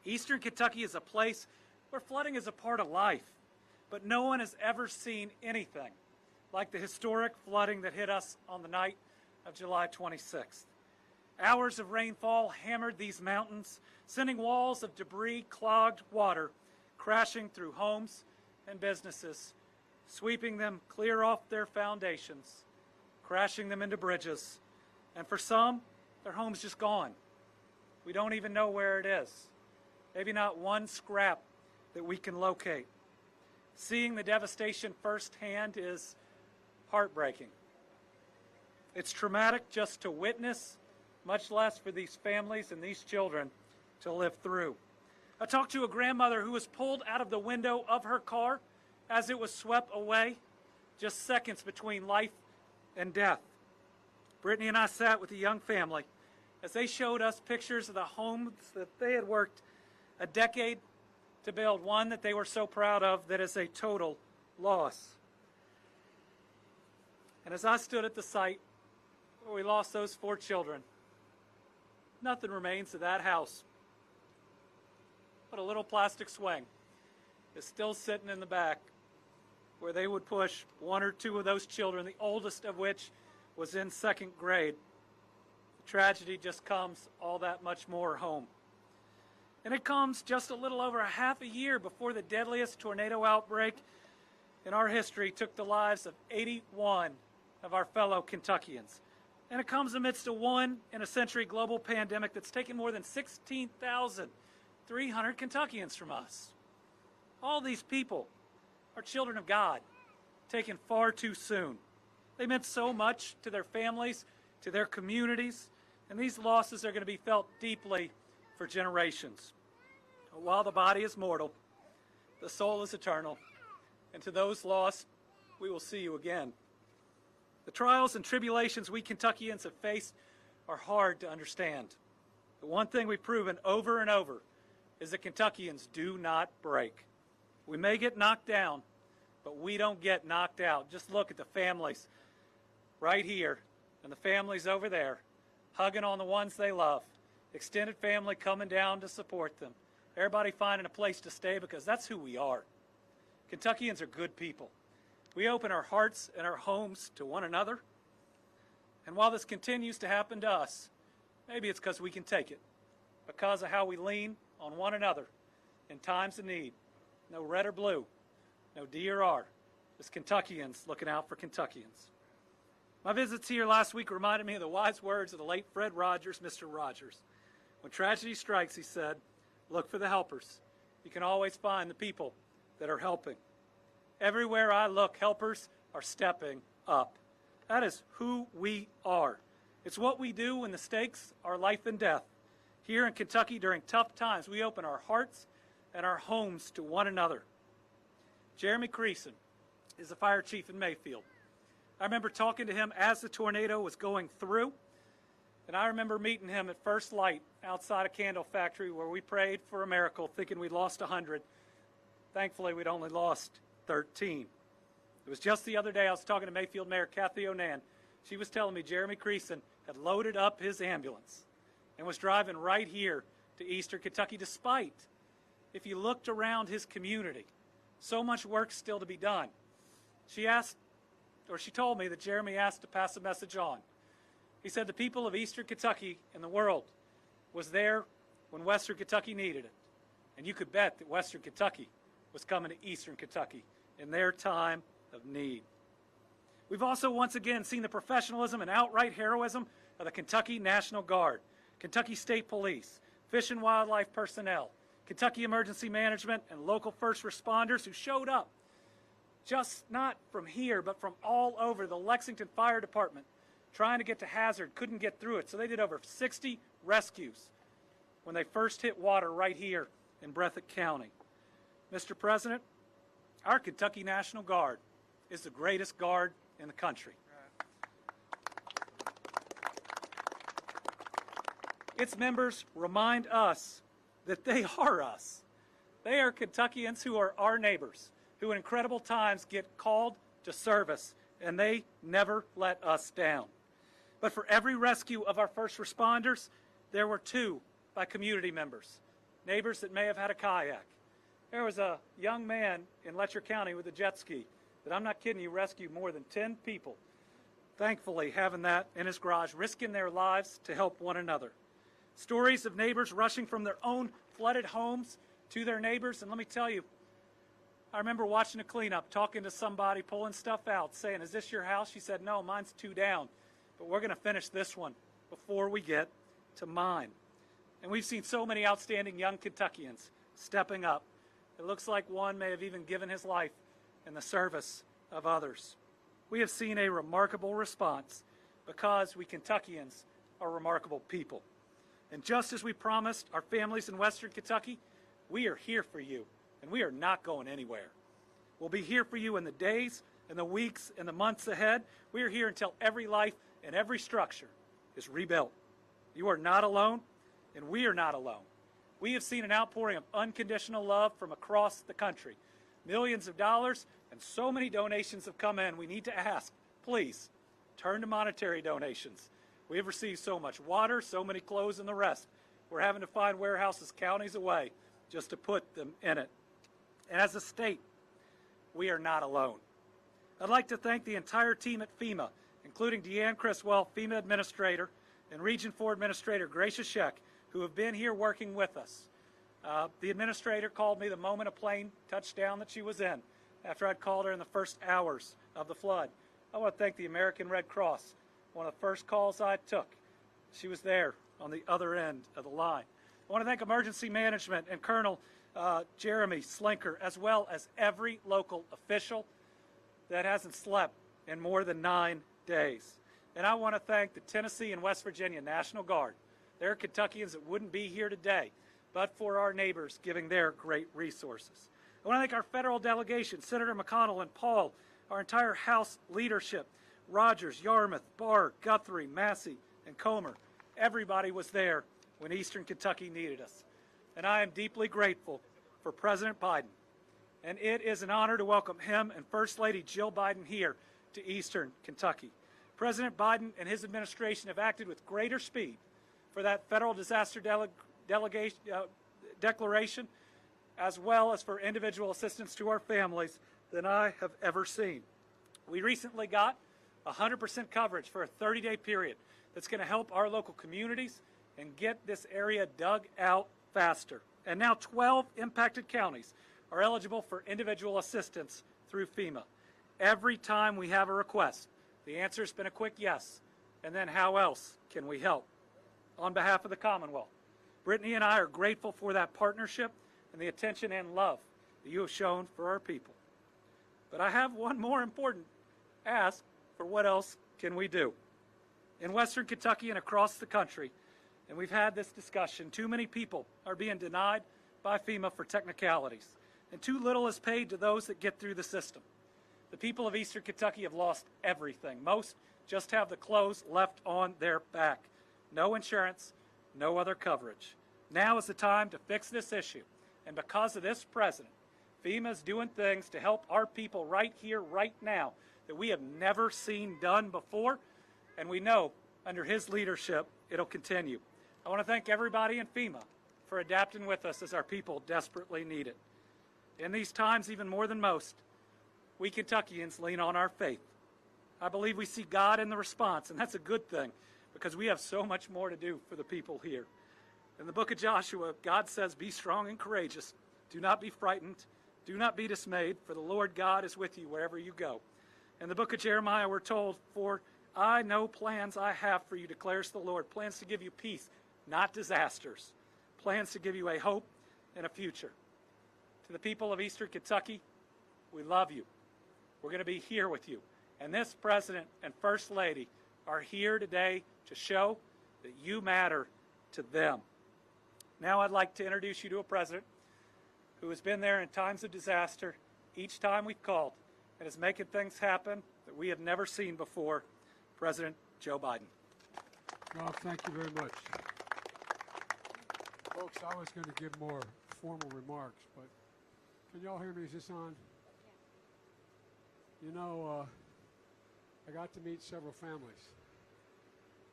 Eastern Kentucky is a place where flooding is a part of life, but no one has ever seen anything like the historic flooding that hit us on the night of July 26th. Hours of rainfall hammered these mountains, sending walls of debris, clogged water crashing through homes and businesses, sweeping them clear off their foundations, crashing them into bridges, and for some, their home's just gone. We don't even know where it is. Maybe not one scrap that we can locate. Seeing the devastation firsthand is heartbreaking. It's traumatic just to witness, much less for these families and these children to live through. I talked to a grandmother who was pulled out of the window of her car as it was swept away, just seconds between life and death. Brittany and I sat with a young family as they showed us pictures of the homes that they had worked a decade to build, one that they were so proud of that is a total loss. And as I stood at the site where we lost those 4 children, nothing remains of that house but a little plastic swing is still sitting in the back where they would push 1 or 2 of those children, the oldest of which was in 2nd grade. The tragedy just comes all that much more home. And it comes just a little over a half a year before the deadliest tornado outbreak in our history took the lives of 81 of our fellow Kentuckians. And it comes amidst a one-in-a-century global pandemic that's taken more than 16,300 Kentuckians from us. All these people are children of God, taken far too soon. They meant so much to their families, to their communities, and these losses are going to be felt deeply for generations. While the body is mortal, the soul is eternal, and to those lost, we will see you again. The trials and tribulations we Kentuckians have faced are hard to understand. The one thing we've proven over and over is that Kentuckians do not break. We may get knocked down, but we don't get knocked out. Just look at the families right here and the families over there, hugging on the ones they love. Extended family coming down to support them. Everybody finding a place to stay because that's who we are. Kentuckians are good people. We open our hearts and our homes to one another. And while this continues to happen to us, maybe it's because we can take it, because of how we lean on one another in times of need. No red or blue, no D or R, just Kentuckians looking out for Kentuckians. My visits here last week reminded me of the wise words of the late Fred Rogers, Mr. Rogers. When tragedy strikes, he said, look for the helpers. You can always find the people that are helping. Everywhere I look, helpers are stepping up. That is who we are. It's what we do when the stakes are life and death. Here in Kentucky, during tough times, we open our hearts and our homes to one another. Jeremy Creason is the fire chief in Mayfield. I remember talking to him as the tornado was going through, and I remember meeting him at first light outside a candle factory where we prayed for a miracle, thinking we'd lost 100. Thankfully, we'd only lost 13. It was just the other day I was talking to Mayfield Mayor Kathy Onan. She was telling me Jeremy Creason had loaded up his ambulance and was driving right here to Eastern Kentucky, despite, if you looked around his community, so much work still to be done. She told me that Jeremy asked to pass a message on. He said the people of Eastern Kentucky and the world was there when Western Kentucky needed it. And you could bet that Western Kentucky was coming to Eastern Kentucky in their time of need. We've also once again seen the professionalism and outright heroism of the Kentucky National Guard, Kentucky State Police, Fish and Wildlife personnel, Kentucky Emergency Management, and local first responders who showed up, just not from here, but from all over. The Lexington Fire Department, trying to get to Hazard, couldn't get through it, so they did over 60 rescues when they first hit water right here in Breathitt County. Mr. President, our Kentucky National Guard is the greatest guard in the country. Its members remind us that they are us. They are Kentuckians who are our neighbors, who in incredible times get called to service, and they never let us down. But for every rescue of our first responders, there were 2 by community members. neighbors that may have had a kayak. There was a young man in Letcher County with a jet ski that, I'm not kidding you, rescued more than 10 people. Thankfully, having that in his garage, risking their lives to help one another. Stories of neighbors rushing from their own flooded homes to their neighbors. And let me tell you, I remember watching a cleanup, talking to somebody, pulling stuff out, saying, "Is this your house?" She said, "No, mine's 2 down, but we're going to finish this one before we get to mine." And we've seen so many outstanding young Kentuckians stepping up. It looks like one may have even given his life in the service of others. We have seen a remarkable response because we Kentuckians are remarkable people. And just as we promised our families in Western Kentucky, we are here for you, and we are not going anywhere. We'll be here for you in the days and the weeks and the months ahead. We are here until every life and every structure is rebuilt. You are not alone, and we are not alone. We have seen an outpouring of unconditional love from across the country. Millions of dollars and so many donations have come in. We need to ask, please, turn to monetary donations. We have received so much water, so many clothes, and the rest. We're having to find warehouses counties away just to put them in it. And as a state, we are not alone. I'd like to thank the entire team at FEMA, including Deanne Criswell, FEMA Administrator, and Region 4 Administrator Gracia Sheck, who have been here working with us. The administrator called me the moment a plane touched down that she was in, after I'd called her in the first hours of the flood. I want to thank the American Red Cross. One of the first calls I took, she was there on the other end of the line. I want to thank Emergency Management and Colonel Jeremy Slinker, as well as every local official that hasn't slept in more than 9 days. And I want to thank the Tennessee and West Virginia National Guard. There are Kentuckians that wouldn't be here today but for our neighbors giving their great resources. I want to thank our federal delegation, Senator McConnell and Paul, our entire House leadership, Rogers, Yarmouth, Barr, Guthrie, Massey, and Comer. Everybody was there when Eastern Kentucky needed us. And I am deeply grateful for President Biden. And it is an honor to welcome him and First Lady Jill Biden here to Eastern Kentucky. President Biden and his administration have acted with greater speed for that federal disaster declaration, as well as for individual assistance to our families, than I have ever seen. We recently got 100% coverage for a 30-day period that's going to help our local communities and get this area dug out faster. And now 12 impacted counties are eligible for individual assistance through FEMA. Every time we have a request, the answer has been a quick yes. And then how else can we help? On behalf of the Commonwealth, Brittany and I are grateful for that partnership and the attention and love that you have shown for our people. But I have one more important ask for what else can we do? In Western Kentucky and across the country, and we've had this discussion, too many people are being denied by FEMA for technicalities, and too little is paid to those that get through the system. The people of Eastern Kentucky have lost everything. Most just have the clothes left on their back. No insurance, no other coverage. Now is the time to fix this issue. And because of this president, FEMA is doing things to help our people right here, right now, that we have never seen done before. And we know under his leadership, it'll continue. I want to thank everybody in FEMA for adapting with us as our people desperately need it. In these times, even more than most, we Kentuckians lean on our faith. I believe we see God in the response, and that's a good thing, because we have so much more to do for the people here. In the book of Joshua, God says, "Be strong and courageous. Do not be frightened. Do not be dismayed, for the Lord God is with you wherever you go." In the book of Jeremiah, we're told, "For I know plans I have for you, declares the Lord, plans to give you peace, not disasters, plans to give you a hope and a future." To the people of Eastern Kentucky, we love you. We're going to be here with you. And this president and first lady are here today to show that you matter to them. Now I'd like to introduce you to a president who has been there in times of disaster each time we've called and is making things happen that we have never seen before, President Joe Biden. Well, thank you very much. Folks, I was going to give more formal remarks, but can y'all hear me? Is this on? You know, I got to meet several families.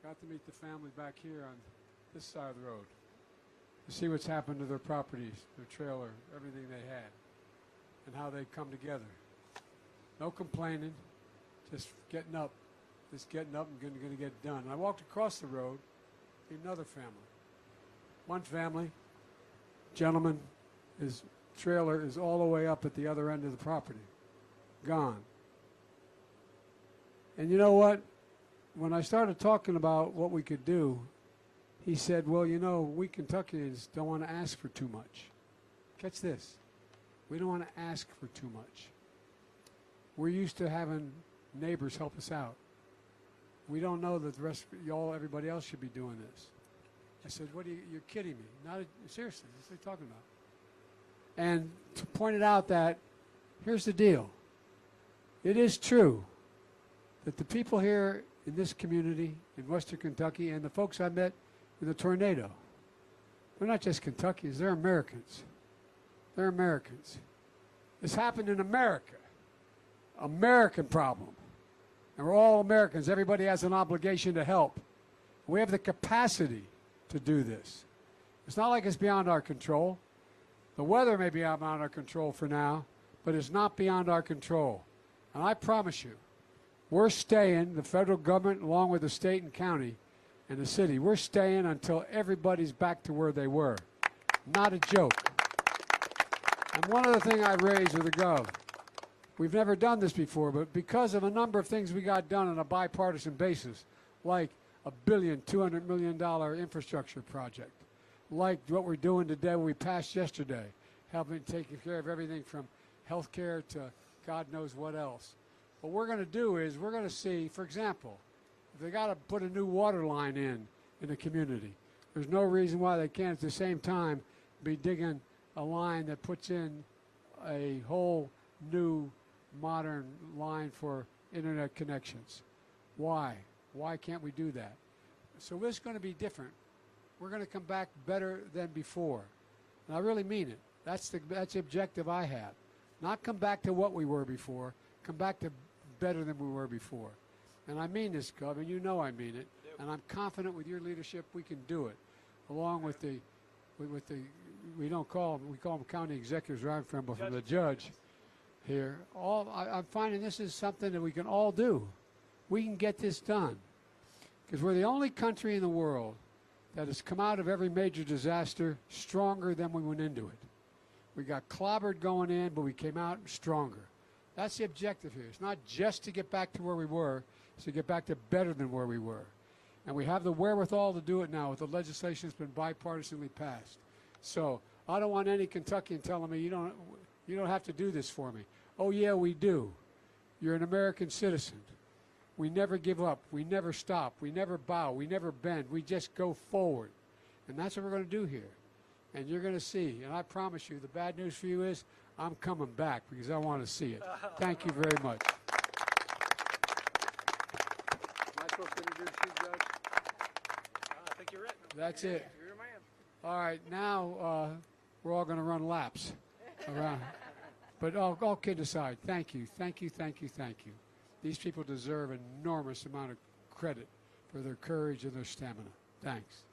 Got to meet the family back here on this side of the road. to see what's happened to their properties, their trailer, everything they had, and how they come together. No complaining, just getting up and going to get it done. And I walked across the road, another family. One family, gentleman, his trailer is all the way up at the other end of the property, gone. And you know what? When I started talking about what we could do, he said, well, you know, we Kentuckians don't want to ask for too much. Catch this. We don't want to ask for too much. We're used to having neighbors help us out. We don't know that the rest of y'all, everybody else should be doing this. I said, you're kidding me. Seriously, what are you talking about? And to point it out that, here's the deal. It is true that the people here in this community in Western Kentucky and the folks I met in the tornado, they're not just Kentuckians, they're Americans. They're Americans. This happened in America. American problem. And we're all Americans. Everybody has an obligation to help. We have the capacity to do this. It's not like it's beyond our control. The weather may be beyond our control for now, but it's not beyond our control. And I promise you, we're staying, the federal government along with the state and county and the city, we're staying until everybody's back to where they were. Not a joke. And one other thing I raised with the Gov, we've never done this before, but because of a number of things we got done on a bipartisan basis, like a $200 million infrastructure project, like what we're doing today, we passed yesterday, helping take care of everything from health care to God knows what else. What we're going to do is we're going to see, for example, if they got to put a new water line in the community, there's no reason why they can't at the same time be digging a line that puts in a whole new modern line for internet connections. Why? Why can't we do that? So this is going to be different. We're going to come back better than before. And I really mean it. That's the objective I have. Not come back to what we were before, come back to better than we were before. And I mean this, Gov, and you know I mean it. And I'm confident with your leadership we can do it. Along with we call them county executives where I'm from, but from the judge here. I'm finding this is something that we can all do. We can get this done. Because we're the only country in the world that has come out of every major disaster stronger than we went into it. We got clobbered going in, but we came out stronger. That's the objective here. It's not just to get back to where we were, it's to get back to better than where we were. And we have the wherewithal to do it now with the legislation that's been bipartisanly passed. So I don't want any Kentuckian telling me you don't have to do this for me. Oh yeah, we do. You're an American citizen. We never give up. We never stop. We never bow. We never bend. We just go forward. And that's what we're going to do here. And you're going to see. And I promise you, the bad news for you is I'm coming back because I want to see it. Thank you very much. Am I supposed to introduce you, Judge? I think you're it. That's it. You're a man. All right, now we're all going to run laps around. But all kidding aside, thank you, thank you, thank you, thank you. These people deserve an enormous amount of credit for their courage and their stamina. Thanks.